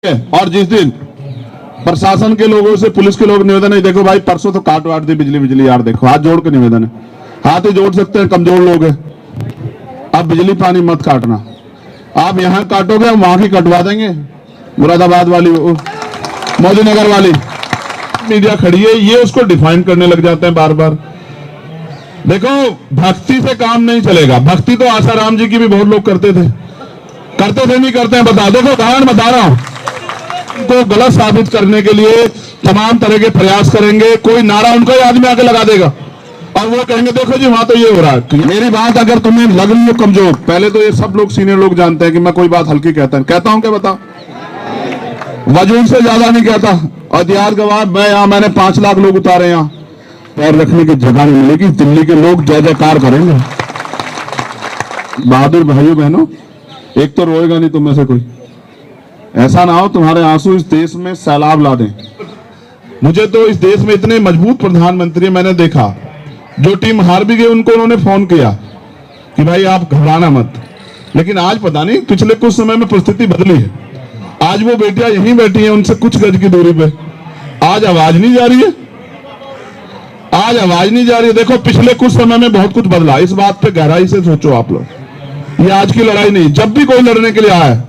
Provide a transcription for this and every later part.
और जिस दिन प्रशासन के लोगों से पुलिस के लोग निवेदन है, देखो भाई परसों तो काट वाट दी बिजली यार, देखो हाथ जोड़ के निवेदन है, हाथ ही जोड़ सकते हैं, कमजोर लोग हैं। अब बिजली पानी मत काटना, आप यहाँ काटोगे हम वहां की कटवा देंगे, मुरादाबाद वाली मोदी नगर वाली। मीडिया खड़ी है, ये उसको डिफाइन करने लग जाते हैं बार बार। देखो भक्ति से काम नहीं चलेगा, भक्ति तो आसाराम जी की भी बहुत लोग करते थे नहीं करते हैं, बता देखो उदाहरण बता रहा हूं को गलत साबित करने के लिए तमाम तरह के प्रयास करेंगे। कोई नारा उनका ही आदमी आके लगा देगा और वो कहेंगे देखो जी वहां तो ये हो रहा है। मेरी बात अगर तुम्हें लग रही हो कमजोर, पहले तो ये सब लोग सीनियर लोग जानते हैं कि मैं कोई बात हल्की कहता हूं क्या बताओ, वजूद से ज्यादा नहीं कहता। और दियार गवाह मैंने 5 लाख लोग उतारे, यहाँ पैर रखने की जगह नहीं मिलेगी, दिल्ली के लोग जय जयकार करेंगे। बहादुर भाइयों बहनों, एक तो रोएगा नहीं तुम में से कोई, ऐसा ना हो तुम्हारे आंसू इस देश में सैलाब ला दें। मुझे तो इस देश में इतने मजबूत प्रधानमंत्री मैंने देखा, जो टीम हार भी गई उनको उन्होंने फोन किया कि भाई आप घबराना मत। लेकिन आज पता नहीं पिछले कुछ समय में परिस्थिति बदली है, आज वो बेटियां यहीं बैठी हैं उनसे कुछ गज की दूरी पे, आज आवाज नहीं जा रही है, आज आवाज नहीं जा रही है। देखो पिछले कुछ समय में बहुत कुछ बदला, इस बात पे गहराई से सोचो आप लोग। ये आज की लड़ाई नहीं, जब भी कोई लड़ने के लिए आया,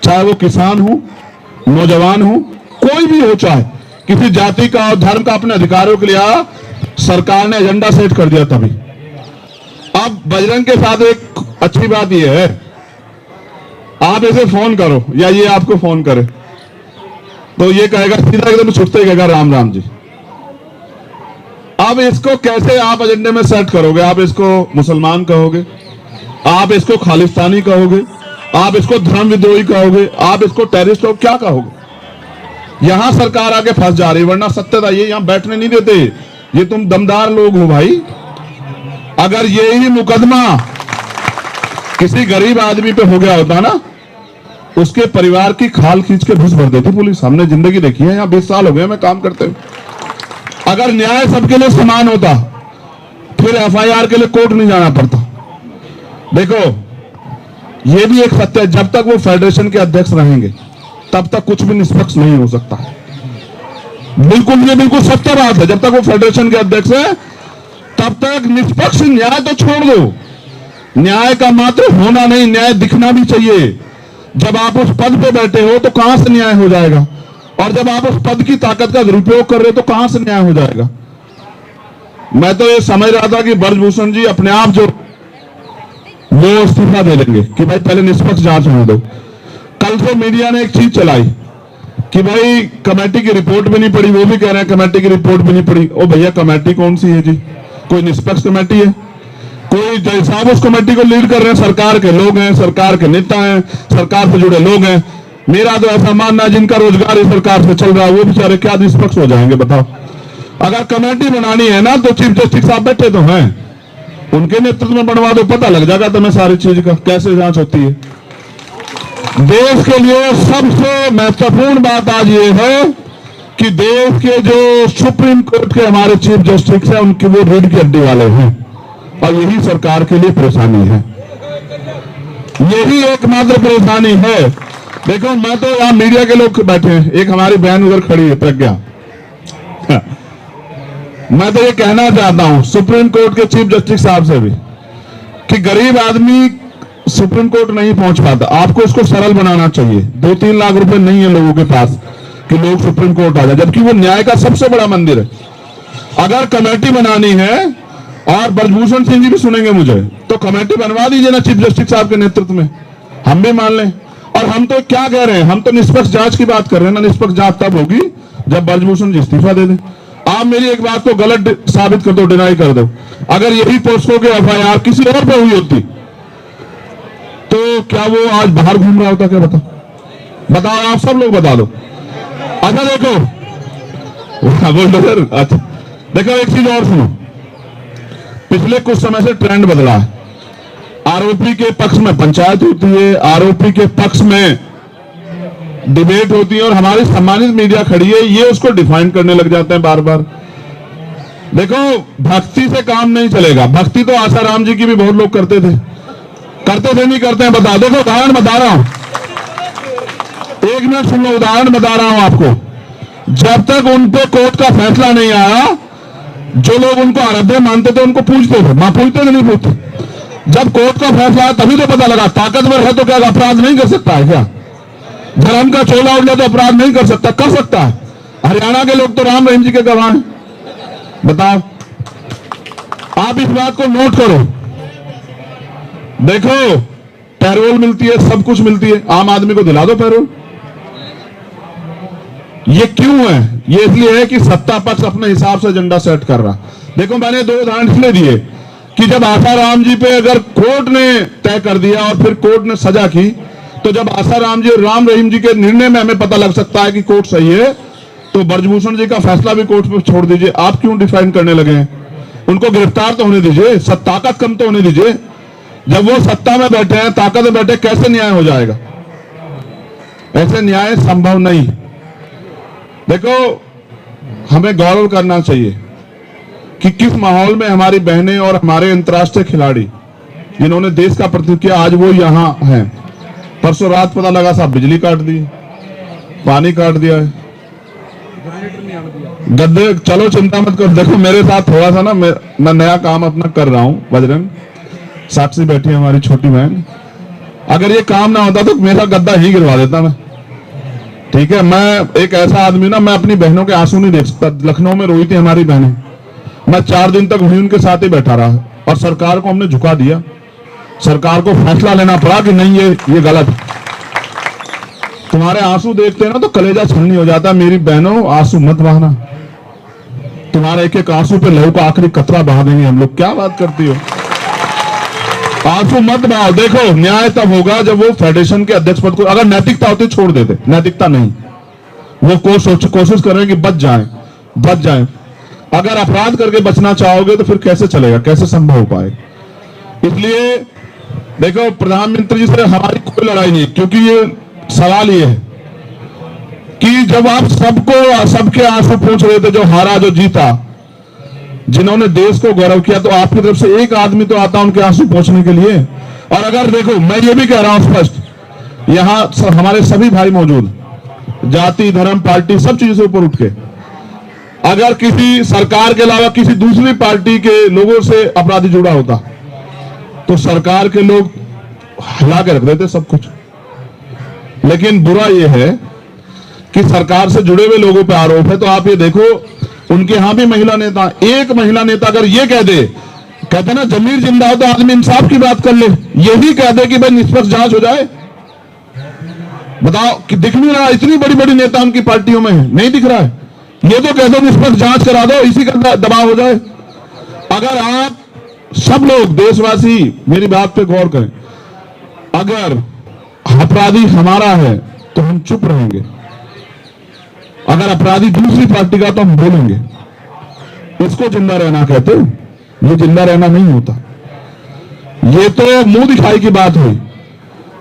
चाहे वो किसान हो, नौजवान हो, कोई भी हो, चाहे किसी जाति का और धर्म का अपने अधिकारों के लिए आया, सरकार ने एजेंडा सेट कर दिया तभी। अब बजरंग के साथ एक अच्छी बात यह है, आप इसे फोन करो या ये आपको फोन करे तो ये कहेगा सीधा एकदम छुटते ही कहेगा राम राम जी। अब इसको कैसे आप एजेंडे में सेट करोगे? आप इसको मुसलमान कहोगे, आप इसको खालिस्तानी कहोगे, आप इसको धर्म विद्रोही कहोगे, आप इसको टेररिस्ट कहोगे, क्या कहोगे? यहां सरकार आके फंस जा रही, वरना सत्यता ये यहां बैठने नहीं देते। ये तुम दमदार लोग हो भाई, अगर ये ही मुकदमा किसी गरीब आदमी पे हो गया होता ना, उसके परिवार की खाल खींच के घुस भर देती पुलिस। हमने जिंदगी देखी है, यहां 20 साल हो गए मैं काम करते हुए। अगर न्याय सबके लिए समान होता फिर FIR के लिए कोर्ट नहीं जाना पड़ता। देखो ये भी एक सत्य है, जब तक वो फेडरेशन के अध्यक्ष रहेंगे तब तक कुछ भी निष्पक्ष नहीं हो सकता। बिल्कुल ये बिल्कुल सत्य बात है, जब तक वो फेडरेशन के अध्यक्ष है तब तक निष्पक्ष। न्याय तो छोड़ दो, न्याय का मात्र होना नहीं, न्याय दिखना भी चाहिए। जब आप उस पद पे बैठे हो तो कहां से न्याय हो जाएगा, और जब आप उस पद की ताकत का दुरुपयोग कर रहे हो तो कहां से न्याय हो जाएगा। मैं तो ये समझ रहा था कि ब्रजभूषण जी अपने आप जो वो इस्तीफा दे देंगे कि भाई पहले निष्पक्ष जांच होने दो। कल से मीडिया ने एक चीज चलाई कि भाई कमेटी की रिपोर्ट भी नहीं पड़ी, वो भी कह रहे हैं कमेटी की रिपोर्ट भी नहीं पड़ी। ओ भैया कमेटी कौन सी है जी? कोई निष्पक्ष कमेटी है? कोई जज साहब उस कमेटी को लीड कर रहे हैं, सरकार के लोग हैं, सरकार के नेता हैं, सरकार से जुड़े लोग हैं। मेरा तो ऐसा मानना है जिनका रोजगार इस सरकार से चल रहा है वो बेचारे क्या निष्पक्ष हो जाएंगे बताओ? अगर कमेटी बनानी है ना तो चीफ जस्टिस साहब बैठे तो हैं, उनके नेतृत्व में बनवा दो, पता लग जाएगा तुम्हें सारी चीज का कैसे जांच होती है। देश के लिए सबसे महत्वपूर्ण बात आज ये है कि देश के जो सुप्रीम कोर्ट के हमारे चीफ जस्टिस हैं उनकी वो रीढ़ की हड्डी वाले हैं, और यही सरकार के लिए परेशानी है, यही एकमात्र परेशानी है। देखो मैं तो यहाँ मीडिया के लोग बैठे हैं, एक हमारी बहन उधर खड़ी है प्रज्ञा, मैं तो ये कहना चाहता हूं सुप्रीम कोर्ट के चीफ जस्टिस साहब से भी कि गरीब आदमी सुप्रीम कोर्ट नहीं पहुंच पाता, आपको इसको सरल बनाना चाहिए। 2-3 लाख रुपए नहीं है लोगों के पास कि लोग सुप्रीम कोर्ट आ जाए, जबकि वो न्याय का सबसे बड़ा मंदिर है। अगर कमेटी बनानी है, और ब्रजभूषण सिंह जी भी सुनेंगे मुझे, तो कमेटी बनवा दीजिए ना चीफ जस्टिस साहब के नेतृत्व में, हम भी मान लें। और हम तो क्या कह रहे हैं, हम तो निष्पक्ष जांच की बात कर रहे हैं ना। निष्पक्ष जांच तब होगी जब ब्रजभूषण जी इस्तीफा दे दें। आप मेरी एक बात को गलत साबित कर दो, डिनाई कर दो, अगर यही पोस्टों के FIR किसी और पे हुई होती तो क्या वो आज बाहर घूम रहा होता? क्या बताओ आप सब लोग बता दो। अच्छा देखो अच्छा देखो एक चीज और सुनो, पिछले कुछ समय से ट्रेंड बदला है। आरोपी के पक्ष में पंचायत होती है, आरोपी के पक्ष में डिबेट होती है, और हमारी सम्मानित मीडिया खड़ी है, ये उसको डिफाइन करने लग जाते हैं बार बार। देखो भक्ति से काम नहीं चलेगा, भक्ति तो आसाराम जी की भी बहुत लोग करते थे नहीं करते हैं, बता देखो उदाहरण बता रहा हूं। एक मिनट सुन लो, उदाहरण बता रहा हूं आपको। जब तक उन पे कोर्ट का फैसला नहीं आया, जो लोग उनको आराध्य मानते थे उनको पूछते थे, मां पूछते थे नहीं पूछते। जब कोर्ट का फैसला आया तभी तो पता लगा ताकतवर है तो क्या अपराध नहीं कर सकता है क्या? धर्म का चोला उड़ तो अपराध नहीं कर सकता? कर सकता है। हरियाणा के लोग तो राम रहीम जी के गवाह हैं। बताओ, आप इस बात को नोट करो। देखो, पैरोल मिलती है, सब कुछ मिलती है, आम आदमी को दिला दो पैरोल। ये क्यों है? ये इसलिए है कि सत्ता पक्ष अपने हिसाब से एजेंडा सेट कर रहा। देखो, मैंने 2 उदाहरण इसलिए दिए कि जब आसाराम जी पे अगर कोर्ट ने तय कर दिया और फिर कोर्ट ने सजा की, तो जब आसाराम जी और राम रहीम जी के निर्णय में हमें पता लग सकता है कि कोर्ट सही है, तो ब्रजभूषण जी का फैसला भी कोर्ट पे छोड़ दीजिए। आप क्यों डिफाइन करने लगे हैं? उनको गिरफ्तार तो होने दीजिए, ताकत कम तो होने दीजिए। जब वो सत्ता में बैठे हैं, ताकत में बैठे, कैसे न्याय हो जाएगा? ऐसे न्याय संभव नहीं। देखो, हमें गौरव करना चाहिए कि किस माहौल में हमारी बहनें और हमारे अंतर्राष्ट्रीय खिलाड़ी जिन्होंने देश का प्रतिनिधित्व किया, आज वो यहां हैं। परसों रात पता लगा साहब बिजली काट दी, पानी काट दिया है, गद्दे। चलो चिंता मत करो, देखो मेरे साथ थोड़ा सा ना, मैं नया काम अपना कर रहा हूं। बजरंग साक्षी बैठी है हमारी छोटी बहन, अगर ये काम ना होता तो मेरा गद्दा ही गिरवा देता मैं। ठीक है, मैं एक ऐसा आदमी ना, मैं अपनी बहनों के आंसू नहीं देख सकता। लखनऊ में रोई थी हमारी बहनें, मैं 4 दिन तक वहीं उनके साथ ही बैठा रहा और सरकार को हमने झुका दिया। सरकार को फैसला लेना पड़ा कि नहीं, ये गलत है। तुम्हारे आंसू देखते हैं ना तो कलेजा छलनी हो जाता है। मेरी बहनों, आंसू मत बहाना, तुम्हारे एक एक आंसू पे लहू का आखिरी कतरा बहा देंगे हम लोग। क्या बात करती हो? आंसू मत बहाओ। देखो, न्याय तब होगा जब वो फेडरेशन के अध्यक्ष पद को, अगर नैतिकता होती छोड़ देते, नैतिकता नहीं, वो कोशिश कर रहे हैं कि बच जाए। अगर अपराध करके बचना चाहोगे तो फिर कैसे चलेगा, कैसे संभव हो पाएगा? इसलिए देखो, प्रधानमंत्री जी से हमारी कोई लड़ाई नहीं, क्योंकि ये सवाल ये है कि जब आप सबके आंसू पूछ रहे थे, जो हारा जो जीता, जिन्होंने देश को गौरव किया, तो आपकी तरफ से एक आदमी तो आता उनके आंसू पहुंचने के लिए। और अगर देखो, मैं ये भी कह रहा हूं स्पष्ट, यहां हमारे सभी भाई मौजूद, जाति धर्म पार्टी सब चीजों से ऊपर उठ के, अगर किसी सरकार के अलावा किसी दूसरी पार्टी के लोगों से अपराधी जुड़ा होता तो सरकार के लोग हिला के रख देते सब कुछ। लेकिन बुरा यह है कि सरकार से जुड़े हुए लोगों पर आरोप है। तो आप ये देखो, उनके यहां भी महिला नेता, एक महिला नेता अगर ये कह दे, कहते ना जमीर जिंदा हो तो आदमी इंसाफ की बात कर ले, यही कह दे कि भाई निष्पक्ष जांच हो जाए। बताओ कि दिख नहीं रहा, इतनी बड़ी बड़ी नेता उनकी पार्टियों में है, नहीं दिख रहा है। ये तो कह दो निष्पक्ष जांच करा दो, इसी का दबाव हो जाए। अगर आप सब लोग देशवासी मेरी बात पे गौर करें, अगर अपराधी हमारा है तो हम चुप रहेंगे, अगर अपराधी दूसरी पार्टी का तो हम बोलेंगे। इसको जिंदा रहना कहते हो? ये जिंदा रहना नहीं होता, ये तो मुंह दिखाई की बात हुई।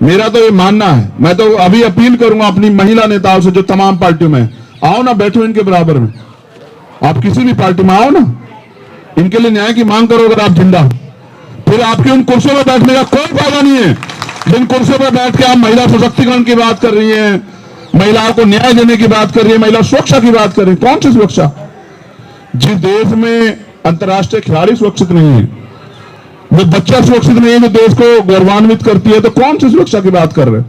मेरा तो ये मानना है, मैं तो अभी अपील करूंगा अपनी महिला नेताओं से जो तमाम पार्टियों में, आओ ना, बैठो इनके बराबर में, आप किसी भी पार्टी में आओ ना, इनके लिए न्याय की मांग करो। अगर आप जिंदा, फिर आपकी उन कुर्सियों पर बैठने का कोई फायदा नहीं है। जिन कुर्सियों पर बैठ के आप महिला सशक्तिकरण की बात कर रही हैं, महिलाओं को न्याय देने की बात कर रही है, महिला सुरक्षा की बात कर रही है, कौन सी सुरक्षा? जिस देश में अंतर्राष्ट्रीय खिलाड़ी सुरक्षित नहीं है, वो बच्चा सुरक्षित नहीं है जो देश को गौरवान्वित करती है, तो कौन सी सुरक्षा की बात कर रहे हैं?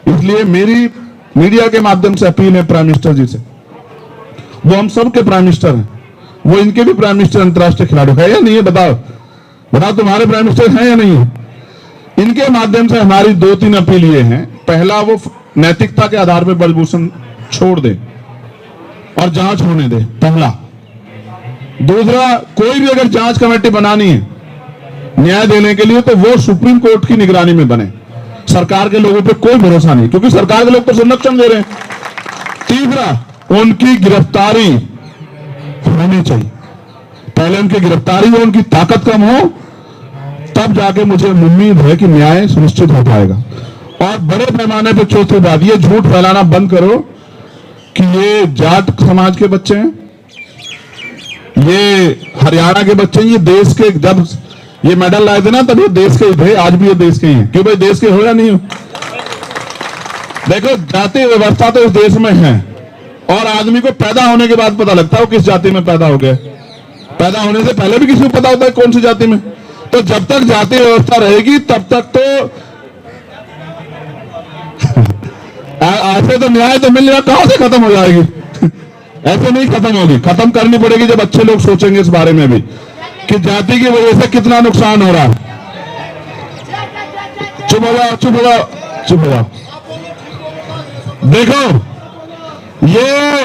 इसलिए मेरी मीडिया के माध्यम से अपील है प्राइम मिनिस्टर जी से, वो हम सबके प्राइम मिनिस्टर हैं, वो इनके भी प्राइम मिनिस्टर अंतर्राष्ट्रीय खिलाड़ी है या नहीं है? बताओ तुम्हारे प्राइम मिनिस्टर हैं या नहीं है? इनके माध्यम से हमारी 2-3 अपील ये हैं। पहला, वो नैतिकता के आधार पर ब्रजभूषण छोड़ दे और जांच होने दे, पहला। दूसरा, कोई भी अगर जांच कमेटी बनानी है न्याय देने के लिए तो वो सुप्रीम कोर्ट की निगरानी में बने। सरकार के लोगों पे कोई भरोसा नहीं, क्योंकि सरकार के लोग तो संरक्षण दे रहे हैं। तीसरा, उनकी गिरफ्तारी होनी चाहिए, पहले उनकी गिरफ्तारी हो, उनकी ताकत कम हो, तब जाके मुझे उम्मीद है कि न्याय सुनिश्चित हो पाएगा। और बड़े पैमाने पर चौथी बात, ये झूठ फैलाना बंद करो कि ये जाट समाज के बच्चे हैं, ये हरियाणा के बच्चे हैं, ये देश के, जब ये मेडल लाए थे ना तब ये देश के ही थे, आज भी ये देश के ही हैं। क्यों भाई, देश के हो या नहीं हो? देखो, जाति व्यवस्था तो इस देश में है और आदमी को पैदा होने के बाद पता लगता है वो किस जाति में पैदा हो गया। पैदा होने से पहले भी किसी को पता होता है कौन सी जाति में। तो जब तक जाति व्यवस्था रहेगी तब तक तो ऐसे तो न्याय तो मिल रहा, कहां से खत्म हो जाएगी? ऐसे नहीं खत्म होगी, खत्म करनी पड़ेगी जब अच्छे लोग सोचेंगे इस बारे में भी कि जाति की वजह से कितना नुकसान हो रहा है। चुप हो जाओ, चुप हो जाओ, चुप हो जाओ। देखो, ये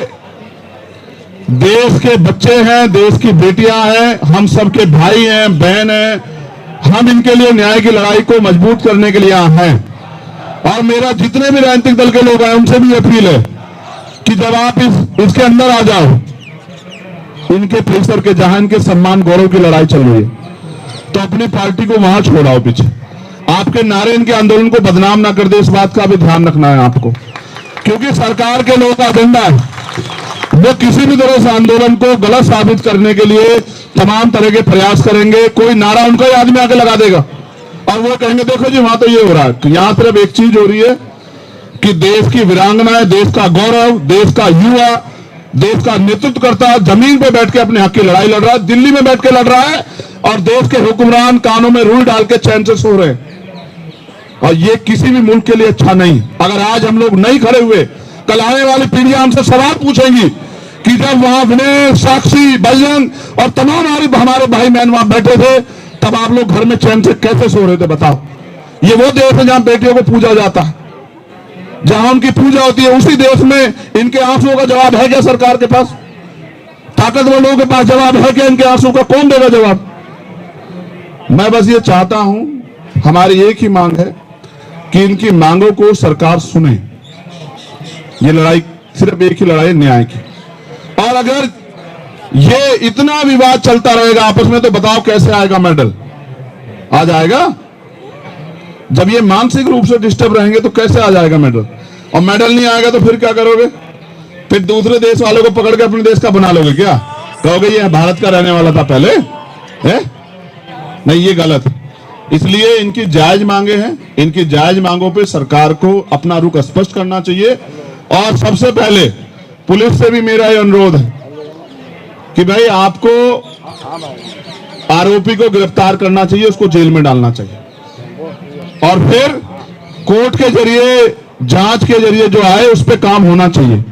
देश के बच्चे हैं, देश की बेटियां हैं, हम सबके भाई हैं, बहन हैं। हम इनके लिए न्याय की लड़ाई को मजबूत करने के लिए आए हैं। और मेरा जितने भी राजनीतिक दल के लोग हैं उनसे भी अपील है कि जब आप इसके अंदर आ जाओ, इनके परिसर के, जहां इनके सम्मान गौरव की लड़ाई चल रही है, तो अपनी पार्टी को वहां छोड़ाओ पीछे। आपके नारे इनके आंदोलन को बदनाम ना कर दे, इस बात का भी ध्यान रखना है आपको, क्योंकि सरकार के लोगों का एजेंडा है वो किसी भी तरह से आंदोलन को गलत साबित करने के लिए तमाम तरह के प्रयास करेंगे। कोई नारा उनका ही आदमी आके लगा देगा और वो कहेंगे देखो जी वहां तो ये हो रहा है। यहां सिर्फ एक चीज हो रही है कि देश की वीरांगनाएं, देश का गौरव, देश का युवा, देश का नेतृत्व करता जमीन पे बैठ के अपने हक की लड़ाई लड़ रहा है, दिल्ली में बैठ के लड़ रहा है और देश के हुक्मरान कानों में रूल डाल के चैन से सो रहे हैं। और ये किसी भी मुल्क के लिए अच्छा नहीं। अगर आज हम लोग नहीं खड़े हुए, कल आने वाली पीढ़ियां हमसे सवाल पूछेंगी कि जब वहां विनय, साक्षी, बजरंग और तमाम हमारे भाई बहन वहां बैठे थे तब आप लोग घर में चैन से कैसे सो रहे थे? बताओ। ये वो देश है जहां बेटियों को पूजा जाता है, जहां उनकी पूजा होती है। उसी देश में इनके आंसुओं का जवाब है क्या सरकार के पास? ताकतवर लोगों के पास जवाब है क्या? इनके आंसुओं का कौन देगा जवाब? मैं बस ये चाहता हूं, हमारी एक ही मांग है कि इनकी मांगों को सरकार सुने। ये लड़ाई सिर्फ एक ही लड़ाई न्याय की। और अगर ये इतना विवाद चलता रहेगा आपस में तो बताओ कैसे आएगा मेडल? आ जाएगा? जब ये मानसिक रूप से डिस्टर्ब रहेंगे तो कैसे आ जाएगा मेडल? और मेडल नहीं आएगा तो फिर क्या करोगे? फिर दूसरे देश वालों को पकड़ के अपने देश का बना लोगे क्या? कहोगे ये भारत का रहने वाला था पहले है? नहीं, ये गलत है। इसलिए इनकी जायज मांगे हैं, इनकी जायज मांगों पे सरकार को अपना रुख स्पष्ट करना चाहिए। और सबसे पहले पुलिस से भी मेरा ये अनुरोध है कि भाई आपको आरोपी को गिरफ्तार करना चाहिए, उसको जेल में डालना चाहिए और फिर कोर्ट के जरिए, जांच के जरिए जो आए उस पर काम होना चाहिए।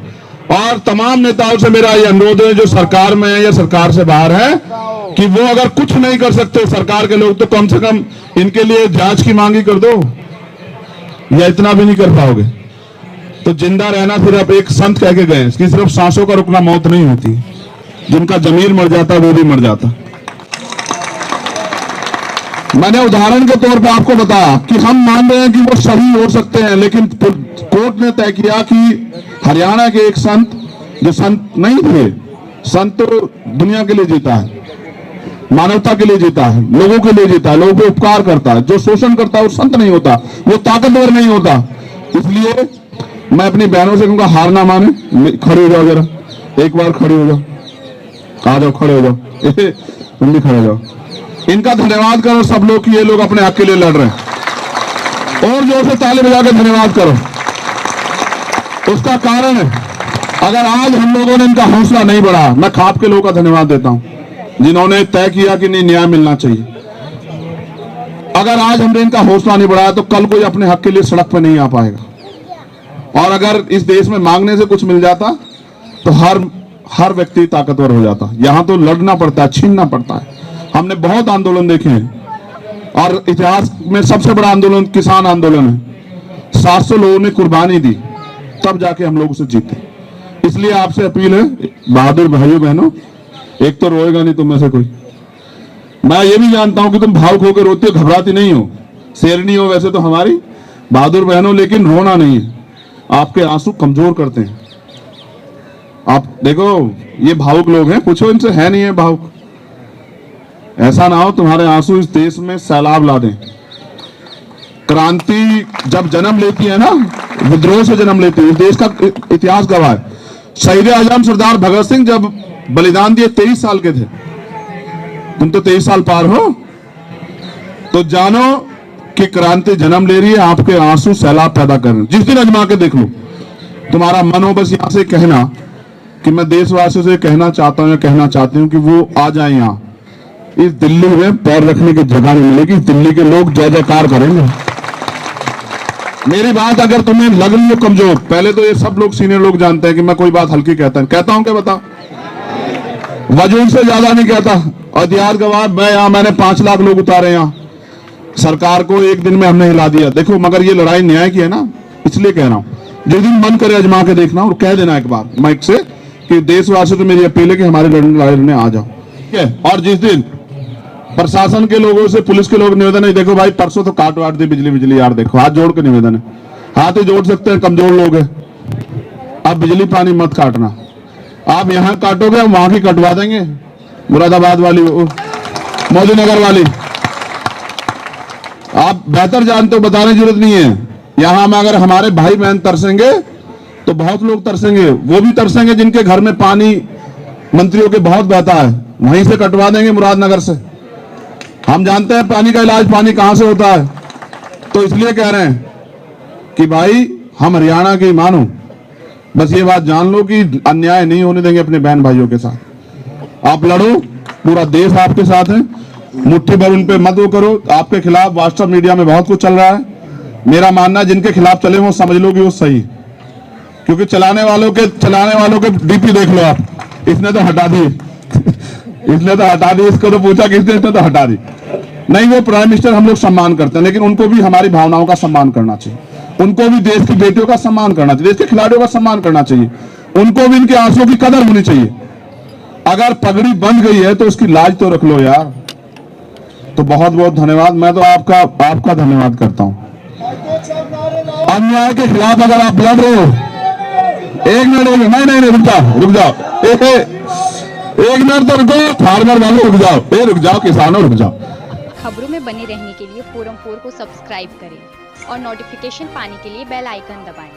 और तमाम नेताओं से मेरा ये अनुरोध है जो सरकार में है या सरकार से बाहर है कि वो अगर कुछ नहीं कर सकते सरकार के लोग तो कम से कम इनके लिए जांच की मांग ही कर दो। या इतना भी नहीं कर पाओगे तो जिंदा रहना सिर्फ एक संत कह के गए कि सिर्फ सांसों का रुकना मौत नहीं होती, जिनका जमीर मर जाता वो भी मर जाता। मैंने उदाहरण के तौर पे आपको बताया कि हम मान रहे हैं कि वो सही हो सकते हैं, लेकिन कोर्ट ने तय किया कि हरियाणा के एक संत, जो संत नहीं थे, संत तो दुनिया के लिए जीता है, मानवता के लिए जीता है, लोगों के लिए जीता है, लोगों को उपकार करता है। जो शोषण करता है वो संत नहीं होता, वो ताकतवर नहीं होता। इसलिए मैं अपनी बहनों से कहूंगा हार ना माने, खड़े हो जाओ, जरा एक बार खड़े हो जाओ, आ जाओ, खड़े हो जाओ, तुम भी खड़े हो जाओ। इनका धन्यवाद करो सब लोग कि ये लोग अपने हक के लिए लड़ रहे हैं। और जोर से ताली बजा के धन्यवाद करो। उसका कारण है अगर आज हम लोगों ने इनका हौसला नहीं बढ़ा, मैं खाप के लोगों का धन्यवाद देता हूं जिन्होंने तय किया कि नहीं, न्याय मिलना चाहिए। अगर आज हमने इनका हौसला नहीं बढ़ाया तो कल कोई अपने हक के लिए सड़क पर नहीं आ पाएगा। और अगर इस देश में मांगने से कुछ मिल जाता तो हर व्यक्ति ताकतवर हो जाता। यहां तो लड़ना पड़ता है, छीनना पड़ता है। हमने बहुत आंदोलन देखे हैं और इतिहास में सबसे बड़ा आंदोलन किसान आंदोलन है। 700 लोगों ने कुर्बानी दी तब जाके हम लोग उसे जीते। इसलिए आपसे अपील है बहादुर भाइयों बहनों, एक तो रोएगा नहीं तुम में से कोई। मैं ये भी जानता हूं कि तुम भावुक होकर रोती हो, घबराती नहीं हो, शेरनी हो वैसे तो हमारी बहादुर बहनों, लेकिन रोना नहीं है। आपके आंसू कमजोर करते हैं। आप देखो ये भावुक लोग हैं, पूछो इनसे, है नहीं है भावुक? ऐसा ना हो तुम्हारे आंसू इस देश में सैलाब ला दें। क्रांति जब जन्म लेती है ना, विद्रोह से जन्म लेती है, इस देश का इतिहास गवाह है। शहीद आजम सरदार भगत सिंह जब बलिदान दिए 23 साल के थे, तुम तो 23 साल पार हो, तो जानो कि क्रांति जन्म ले रही है, आपके आंसू सैलाब पैदा कर रहे हैं। जिस दिन अजमा के देख लो, तुम्हारा मन हो बस यहां से कहना कि मैं देशवासियों से कहना चाहता हूं या कहना चाहती हूं कि वो आ जाए यहाँ। इस दिल्ली में पैर रखने की जगह नहीं मिलेगी, दिल्ली के लोग जय जयकार करेंगे। मेरी बात अगर तुम्हें लग रही हो कमजोर, पहले तो ये सब लोग सीनियर लोग जानते हैं कि मैं कोई बात हल्की कहता हूं क्या बताओ, वजूद से ज्यादा नहीं कहता। और इतिहास गवाह मैंने 5 लाख लोग उतारे यहाँ, सरकार को एक दिन में हमने हिला दिया। देखो मगर ये लड़ाई न्याय की है ना, इसलिए कह रहा हूं, जिस दिन मन करे अजमा के देखना और कह देना एक बार माइक से कि देशवासियों से मेरी अपील है कि हमारे लड़ने आ जाओ, ठीक है। और जिस दिन प्रशासन के लोगों से, पुलिस के लोग निवेदन है, देखो भाई परसों तो काट वाट दी बिजली यार, देखो हाथ जोड़ के निवेदन है, हाथ ही जोड़ सकते हैं, कमजोर लोग हैं। अब बिजली पानी मत काटना, आप यहां काटोगे हम वहां की कटवा देंगे, मुरादाबाद वाली, मोदी नगर वाली। आप बेहतर जानते हो, बताने की जरूरत नहीं है। यहां में अगर हमारे भाई बहन तरसेंगे तो बहुत लोग तरसेंगे, वो भी तरसेंगे जिनके घर में पानी मंत्रियों के बहुत बहता है, वहीं से कटवा देंगे मुरादनगर से। हम जानते हैं पानी का इलाज पानी कहां से होता है, तो इसलिए कह रहे हैं कि भाई हम हरियाणा के मानो, बस ये बात जान लो कि अन्याय नहीं होने देंगे अपने बहन भाइयों के साथ। आप लड़ो, पूरा देश आपके साथ है, मुट्ठी भर उन पे मत वो करो। आपके खिलाफ व्हाट्सएप मीडिया में बहुत कुछ चल रहा है, मेरा मानना है जिनके खिलाफ चले वो समझ लो कि वो सही, क्योंकि चलाने वालों के डीपी देख लो आप, इसने तो हटा दी इसने तो हटा दी, इसको तो पूछा किसने, इसने तो हटा दी। नहीं, वो प्राइम मिनिस्टर हम लोग सम्मान करते हैं, लेकिन उनको भी हमारी भावनाओं का सम्मान करना चाहिए, उनको भी देश की बेटियों का सम्मान करना चाहिए, देश के खिलाड़ियों का सम्मान करना चाहिए, उनको भी इनके आंसुओं की कदर होनी चाहिए। अगर पगड़ी बंध गई है तो उसकी लाज तो रख लो यार। तो बहुत बहुत धन्यवाद, मैं तो आपका धन्यवाद करता हूं। अन्याय के खिलाफ अगर आप लड़ रहे हो, एक मिनट नहीं रुक जाओ एक मिनट तो रुको, फार्मर वालों रुक जाओ किसानों रुक जाओ। खबरों में बने रहने के लिए फोरम 4 को सब्सक्राइब करें और नोटिफिकेशन पाने के लिए बेल आइकन दबाएं।